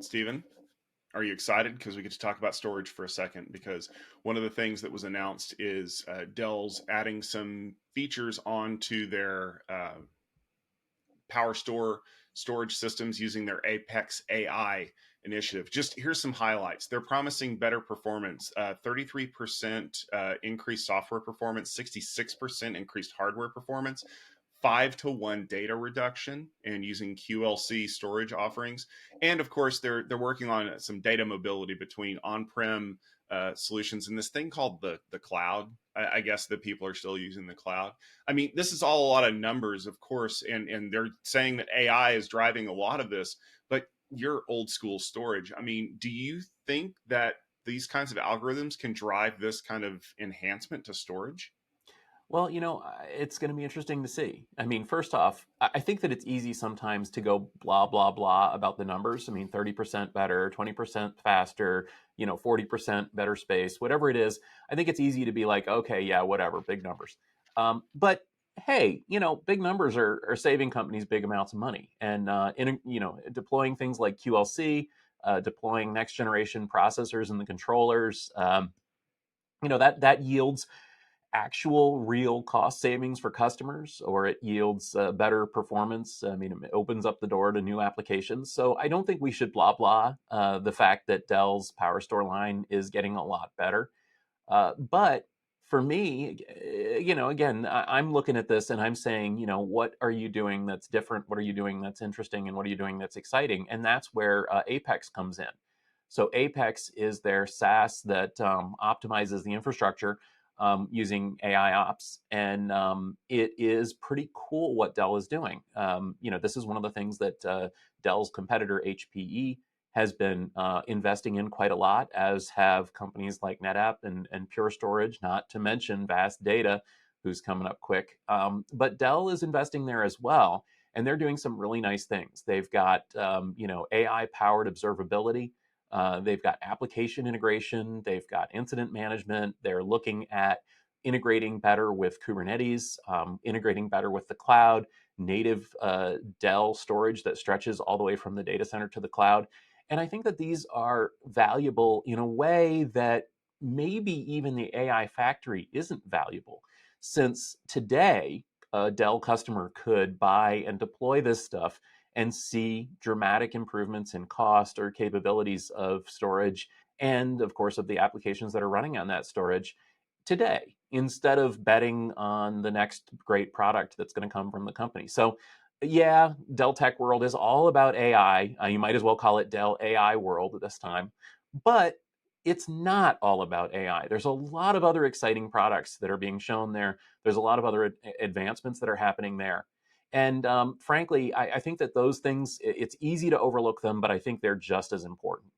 Stephen, are you excited? Because we get to talk about storage for a second. Because one of the things that was announced is Dell's adding some features onto their PowerStore storage systems using their APEX AI initiative. Just here's some highlights. They're promising better performance, 33% increased software performance, 66% increased hardware performance, 5-to-1 data reduction, and using QLC storage offerings. And of course, they're working on some data mobility between on-prem solutions and this thing called the cloud. I guess that people are still using the cloud. I mean, this is all a lot of numbers, of course, and they're saying that AI is driving a lot of this, but you're old school storage. I mean, do you think that these kinds of algorithms can drive this kind of enhancement to storage? Well, it's going to be interesting to see. I mean, first off, I think that it's easy sometimes to go blah, blah, blah about the numbers. I mean, 30% better, 20% faster, 40% better space, whatever it is. I think it's easy to be like, okay, yeah, whatever, big numbers. But hey, big numbers are saving companies big amounts of money. And, deploying things like QLC, deploying next generation processors and the controllers, that yields actual real cost savings for customers, or it yields better performance. I mean, it opens up the door to new applications. So I don't think we should blah blah the fact that Dell's PowerStore line is getting a lot better. But for me, again, I'm looking at this and I'm saying, what are you doing that's different? What are you doing that's interesting? And what are you doing that's exciting? And that's where Apex comes in. So Apex is their SaaS that optimizes the infrastructure using AIOps, and it is pretty cool what Dell is doing. This is one of the things that Dell's competitor HPE has been investing in quite a lot, as have companies like NetApp and Pure Storage, not to mention Vast Data, who's coming up quick. But Dell is investing there as well, and they're doing some really nice things. They've got AI-powered observability. They've got application integration. They've got incident management. They're looking at integrating better with Kubernetes, integrating better with the cloud, native Dell storage that stretches all the way from the data center to the cloud. And I think that these are valuable in a way that maybe even the AI factory isn't valuable, since today a Dell customer could buy and deploy this stuff and see dramatic improvements in cost or capabilities of storage, and of course of the applications that are running on that storage today, instead of betting on the next great product that's going to come from the company. So yeah, Dell Tech World is all about AI. You might as well call it Dell AI World at this time, but it's not all about AI. There's a lot of other exciting products that are being shown there. There's a lot of other advancements that are happening there. And frankly, I think that those things, it's easy to overlook them, but I think they're just as important.